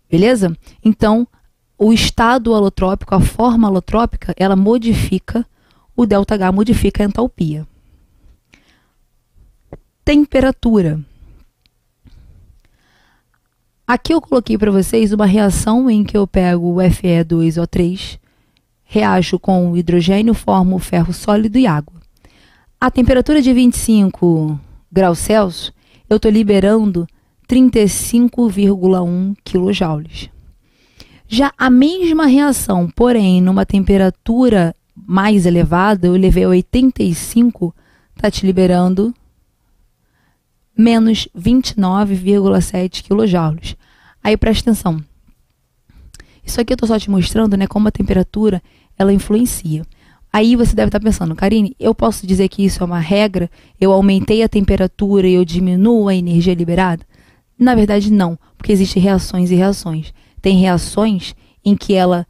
Beleza? Então, o estado alotrópico, a forma alotrópica, ela modifica o ΔH, modifica a entalpia. Temperatura. Aqui eu coloquei para vocês uma reação em que eu pego o Fe2O3, reajo com o hidrogênio, formo o ferro sólido e água. A temperatura de 25 graus Celsius, eu estou liberando 35,1 quilojoules. Já a mesma reação, porém, numa temperatura mais elevada, eu levei a 85, está te liberando menos 29,7 quilojoules. Aí presta atenção. Isso aqui eu estou só te mostrando, né, como a temperatura ela influencia. Aí você deve estar pensando, Karine, eu posso dizer que isso é uma regra? Eu aumentei a temperatura e eu diminuo a energia liberada? Na verdade, não, porque existem reações e reações. Tem reações em que ela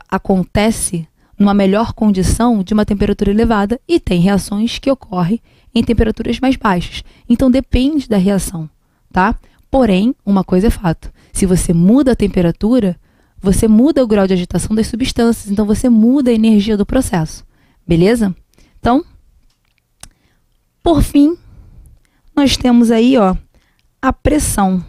acontece numa melhor condição de uma temperatura elevada e tem reações que ocorrem em temperaturas mais baixas. Então, depende da reação, tá? Porém, uma coisa é fato. Se você muda a temperatura, você muda o grau de agitação das substâncias. Então, você muda a energia do processo. Beleza? Então, por fim, nós temos aí, ó, a pressão.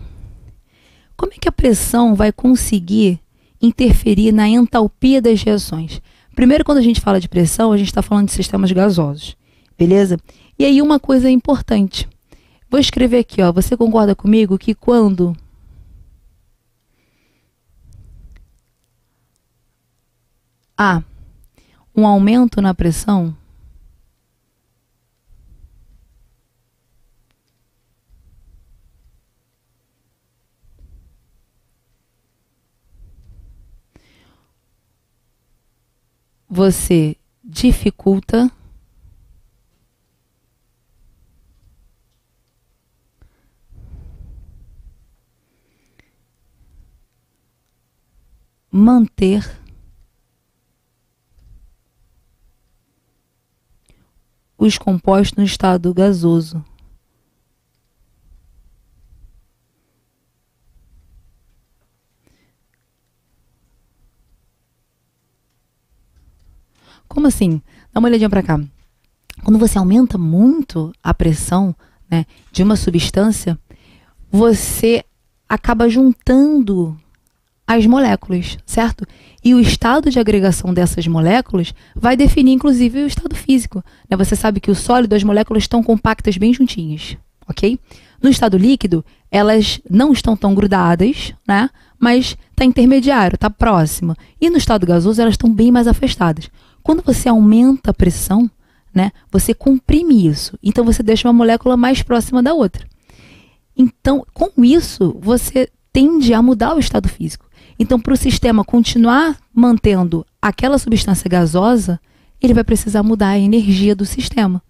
Como é que a pressão vai conseguir interferir na entalpia das reações? Primeiro, quando a gente fala de pressão, a gente está falando de sistemas gasosos, beleza? E aí uma coisa importante. Vou escrever aqui, ó. Você concorda comigo que quando há um aumento na pressão, você dificulta manter os compostos no estado gasoso. Como assim? Dá uma olhadinha para cá. Quando você aumenta muito a pressão, né, de uma substância, você acaba juntando as moléculas, certo? E o estado de agregação dessas moléculas vai definir, inclusive, o estado físico, né? Você sabe que o sólido, as moléculas estão compactas bem juntinhas, ok? No estado líquido, elas não estão tão grudadas, né? Mas está intermediário, está próximo. E no estado gasoso, elas estão bem mais afastadas. Quando você aumenta a pressão, né, você comprime isso. Então, você deixa uma molécula mais próxima da outra. Então, com isso, você tende a mudar o estado físico. Então, para o sistema continuar mantendo aquela substância gasosa, ele vai precisar mudar a energia do sistema.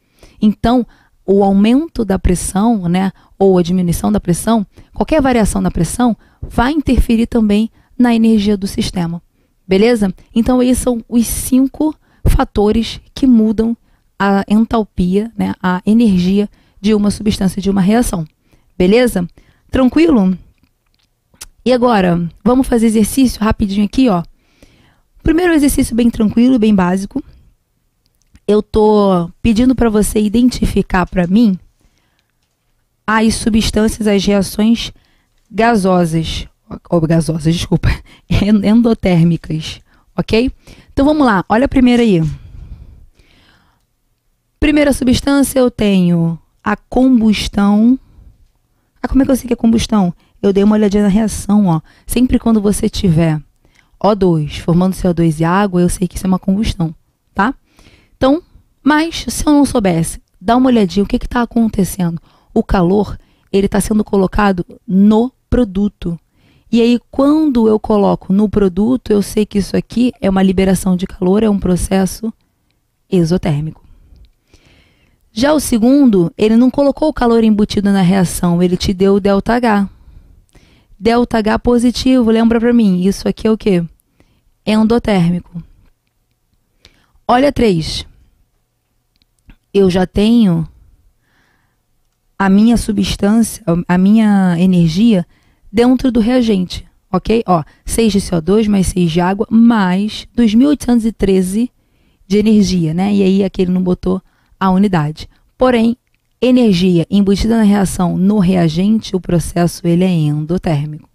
Então, o aumento da pressão, né, ou a diminuição da pressão, qualquer variação da pressão, vai interferir também na energia do sistema. Beleza? Então, esses são os 5 fatores que mudam a entalpia, né, a energia de uma substância, de uma reação. Beleza? Tranquilo? E agora, vamos fazer exercício rapidinho aqui, ó. Primeiro exercício bem tranquilo, bem básico. Eu tô pedindo para você identificar para mim as substâncias, as reações gasosas, desculpa, endotérmicas, ok? Então vamos lá, olha a primeira aí. Primeira substância eu tenho a combustão. Como é que eu sei que é combustão? Eu dei uma olhadinha na reação, ó. Sempre quando você tiver O2 formando CO2 e água, eu sei que isso é uma combustão, tá? Então, mas se eu não soubesse, dá uma olhadinha, o que está acontecendo? O calor, ele está sendo colocado no produto. E aí, quando eu coloco no produto, eu sei que isso aqui é uma liberação de calor, é um processo exotérmico. Já o segundo, ele não colocou o calor embutido na reação, ele te deu o ΔH. ΔH positivo, lembra para mim, isso aqui é o quê? Endotérmico. Olha 3. Eu já tenho a minha substância, a minha energia dentro do reagente, ok? Ó, 6 de CO2 mais 6 de água, mais 2.813 de energia, né? E aí aqui ele não botou a unidade. Porém, energia embutida na reação no reagente, o processo ele é endotérmico.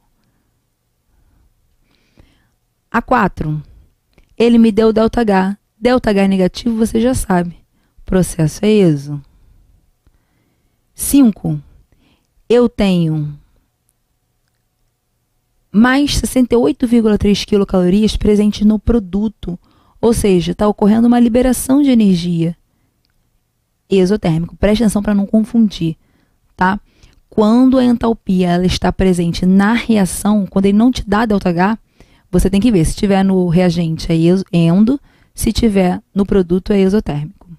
A 4, ele me deu ΔH. ΔH negativo, você já sabe. O processo é exo. 5, eu tenho mais 68,3 quilocalorias presentes no produto. Ou seja, está ocorrendo uma liberação de energia exotérmico. Preste atenção para não confundir, tá? Quando a entalpia ela está presente na reação, quando ele não te dá ΔH, você tem que ver. Se tiver no reagente é endo, se tiver no produto é exotérmico.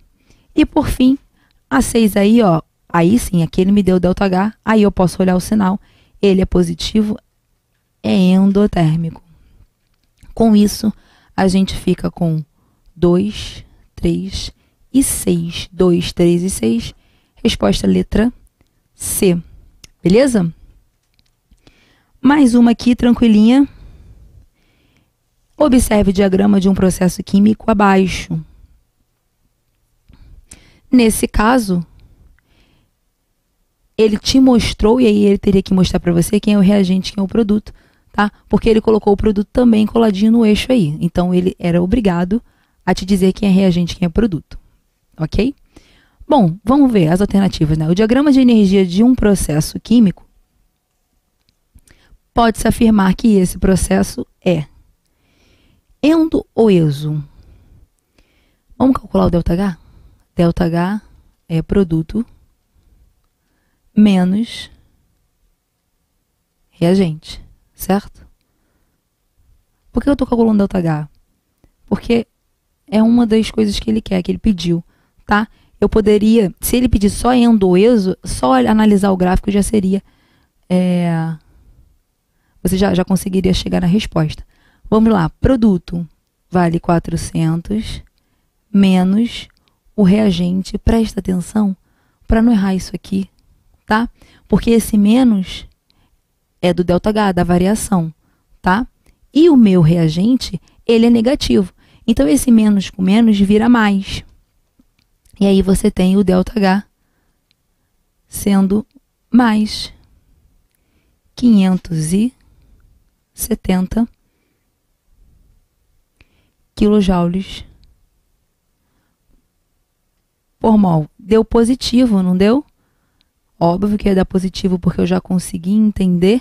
E por fim, a 6 aí, ó, aí sim, aqui ele me deu ΔH, aí eu posso olhar o sinal, ele é positivo, é endotérmico. Com isso, a gente fica com 2, 3 e 6. 2, 3 e 6. Resposta letra C. Beleza? Mais uma aqui, tranquilinha. Observe o diagrama de um processo químico abaixo. Nesse caso, ele te mostrou, e aí ele teria que mostrar para você quem é o reagente, quem é o produto, tá? Porque ele colocou o produto também coladinho no eixo aí. Então, ele era obrigado a te dizer quem é reagente, quem é produto. Ok? Bom, vamos ver as alternativas, né? O diagrama de energia de um processo químico pode-se afirmar que esse processo é endo ou exo. Vamos calcular o ΔH? ΔH é produto menos reagente, certo? Por que eu estou calculando ΔH? Porque é uma das coisas que ele quer, que ele pediu, tá? Eu poderia, se ele pedir só endo ou exo, só analisar o gráfico já seria, você já conseguiria chegar na resposta. Vamos lá, produto vale 400 menos o reagente, presta atenção para não errar isso aqui, tá? Porque esse menos é do ΔH, da variação, tá? E o meu reagente, ele é negativo. Então, esse menos com menos vira mais. E aí você tem o ΔH sendo mais 570 quilojoules por mol. Deu positivo, não deu? Óbvio que ia dar positivo porque eu já consegui entender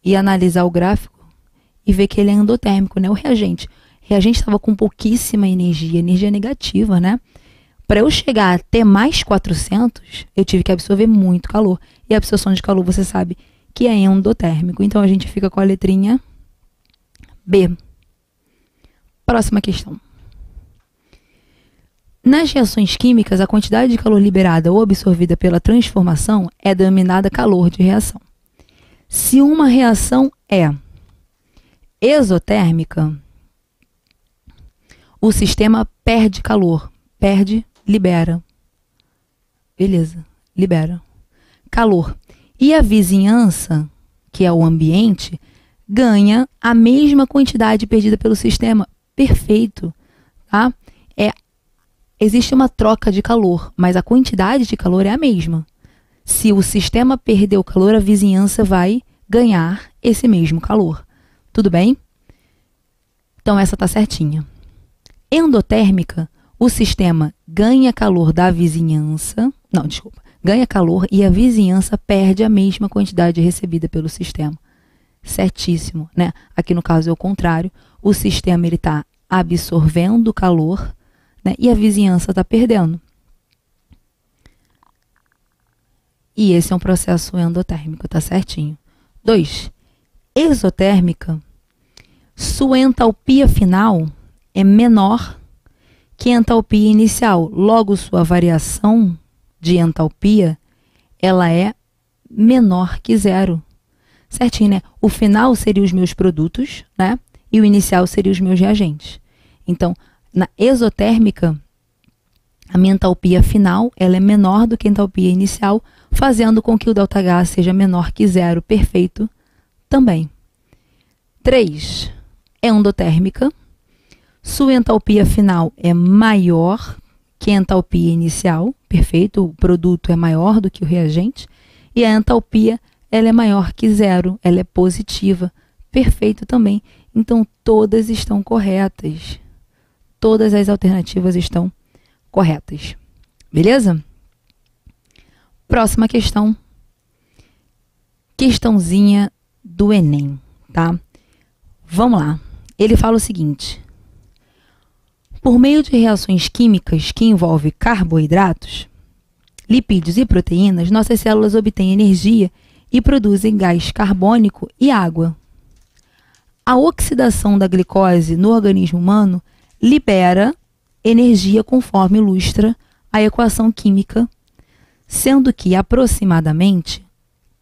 e analisar o gráfico e ver que ele é endotérmico, né? O reagente. O reagente estava com pouquíssima energia, energia negativa, né? Para eu chegar até mais 400, eu tive que absorver muito calor. E a absorção de calor, você sabe que é endotérmico. Então, a gente fica com a letrinha B. Próxima questão. Nas reações químicas, a quantidade de calor liberada ou absorvida pela transformação é denominada calor de reação. Se uma reação é exotérmica, o sistema perde calor. Perde, libera. Beleza, libera. Calor. E a vizinhança, que é o ambiente, ganha a mesma quantidade perdida pelo sistema. Perfeito, tá? Existe uma troca de calor, mas a quantidade de calor é a mesma. Se o sistema perder o calor, a vizinhança vai ganhar esse mesmo calor. Tudo bem? Então, essa tá certinha. Endotérmica, o sistema ganha calor da vizinhança. Não, desculpa. Ganha calor e a vizinhança perde a mesma quantidade recebida pelo sistema. certíssimo, né? Aqui no caso é o contrário, o sistema está absorvendo calor, né? E a vizinhança está perdendo. E esse é um processo endotérmico, tá certinho. 2. Exotérmica. Sua entalpia final é menor que a entalpia inicial. Logo, sua variação de entalpia, ela é menor que zero. Certinho, né? O final seria os meus produtos, né? E o inicial seria os meus reagentes. Então, na exotérmica, a minha entalpia final, ela é menor do que a entalpia inicial, fazendo com que o ΔH seja menor que zero. Perfeito também. 3. Endotérmica. Sua entalpia final é maior que a entalpia inicial. Perfeito, o produto é maior do que o reagente. E a entalpia, ela é maior que zero, ela é positiva. Perfeito também. Então, todas estão corretas. Todas as alternativas estão corretas. Beleza? Próxima questão. Questãozinha do Enem, tá? Vamos lá. Ele fala o seguinte: por meio de reações químicas que envolvem carboidratos, lipídios e proteínas, nossas células obtêm energia e produzem gás carbônico e água. A oxidação da glicose no organismo humano libera energia conforme ilustra a equação química, sendo que aproximadamente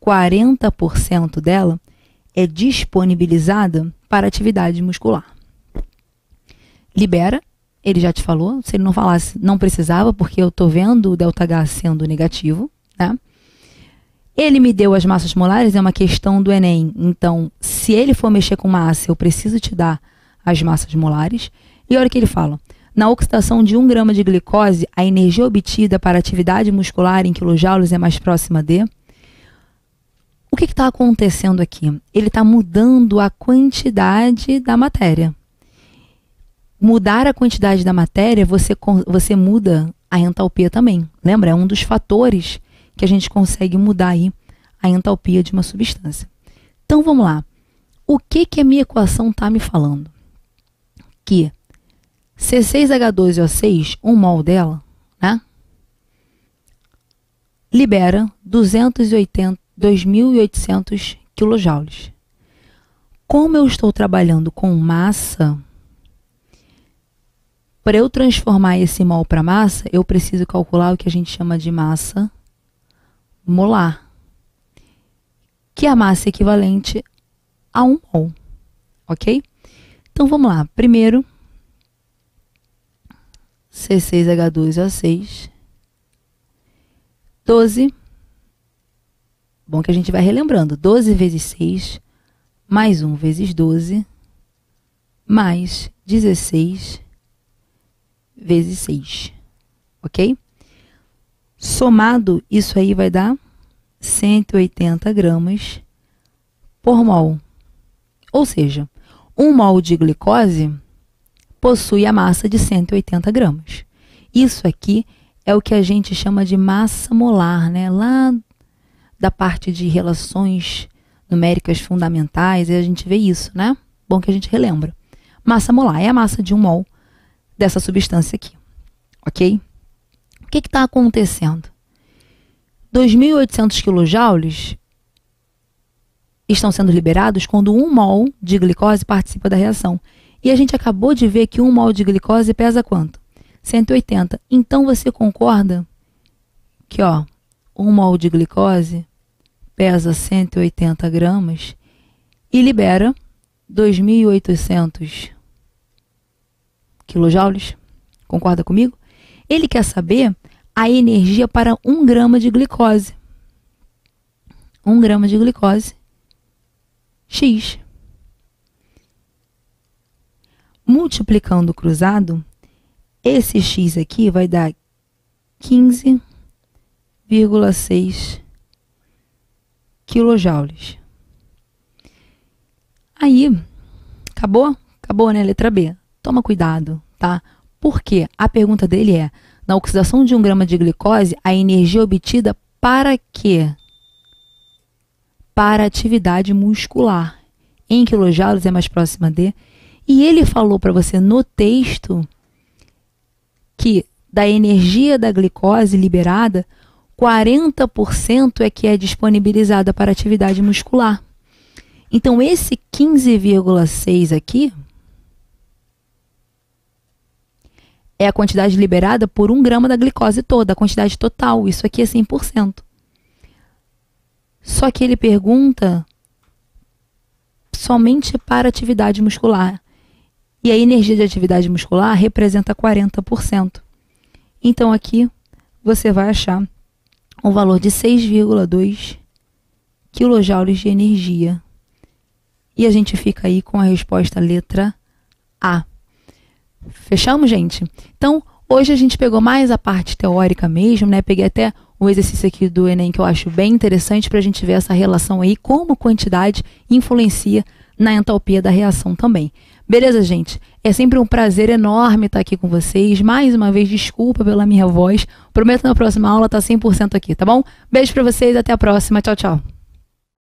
40% dela é disponibilizada para atividade muscular. Libera, ele já te falou, se ele não falasse, não precisava, porque eu estou vendo o ΔH sendo negativo, né? Ele me deu as massas molares, é uma questão do Enem, então, se ele for mexer com massa, eu preciso te dar as massas molares. E olha o que ele fala: na oxidação de 1 grama de glicose, a energia obtida para atividade muscular em quilojoules é mais próxima de... O que está acontecendo aqui? Ele está mudando a quantidade da matéria. Mudar a quantidade da matéria, você muda a entalpia também. Lembra? É um dos fatores que a gente consegue mudar aí a entalpia de uma substância. Então, vamos lá. O que a minha equação está me falando? Que C6H12O6, 1 mol dela, né, libera 2.800 quilojoules. Como eu estou trabalhando com massa, para eu transformar esse mol para massa, eu preciso calcular o que a gente chama de massa molar, que é a massa equivalente a 1 mol, ok? Então, vamos lá. Primeiro, C6H12O6, 12, bom que a gente vai relembrando, 12 vezes 6, mais 1 vezes 12, mais 16 vezes 6, ok? Somado, isso aí vai dar 180 gramas por mol. Ou seja, 1 mol de glicose possui a massa de 180 gramas. Isso aqui é o que a gente chama de massa molar, né? Lá da parte de relações numéricas fundamentais, a gente vê isso, né? Bom que a gente relembra. Massa molar é a massa de 1 mol dessa substância aqui, ok? O que está acontecendo? 2.800 quilojoules estão sendo liberados quando 1 mol de glicose participa da reação. E a gente acabou de ver que 1 mol de glicose pesa quanto? 180. Então, você concorda que, ó, 1 mol de glicose pesa 180 gramas e libera 2.800 quilojoules? Concorda comigo? Ele quer saber a energia para 1 grama de glicose. 1 grama de glicose, X. Multiplicando o cruzado, esse X aqui vai dar 15,6 quilojoules. Aí, acabou? Acabou, né? Letra B. Toma cuidado, tá? Porque a pergunta dele é: na oxidação de 1 grama de glicose, a energia obtida para quê? Para atividade muscular. em quilojoules, é mais próxima de. E ele falou para você no texto que da energia da glicose liberada, 40% é que é disponibilizada para atividade muscular. Então, esse 15,6 aqui é a quantidade liberada por 1 grama da glicose toda, a quantidade total. Isso aqui é 100%. Só que ele pergunta somente para atividade muscular. E a energia de atividade muscular representa 40%. Então, aqui você vai achar um valor de 6,2 quilojoules de energia. E a gente fica aí com a resposta letra A. Fechamos, gente? Então, hoje a gente pegou mais a parte teórica mesmo, né? Peguei até o exercício aqui do Enem que eu acho bem interessante para a gente ver essa relação aí, como quantidade influencia na entalpia da reação também. Beleza, gente? É sempre um prazer enorme estar aqui com vocês. Mais uma vez, desculpa pela minha voz. Prometo na próxima aula estar 100% aqui, tá bom? Beijo para vocês, até a próxima. Tchau, tchau.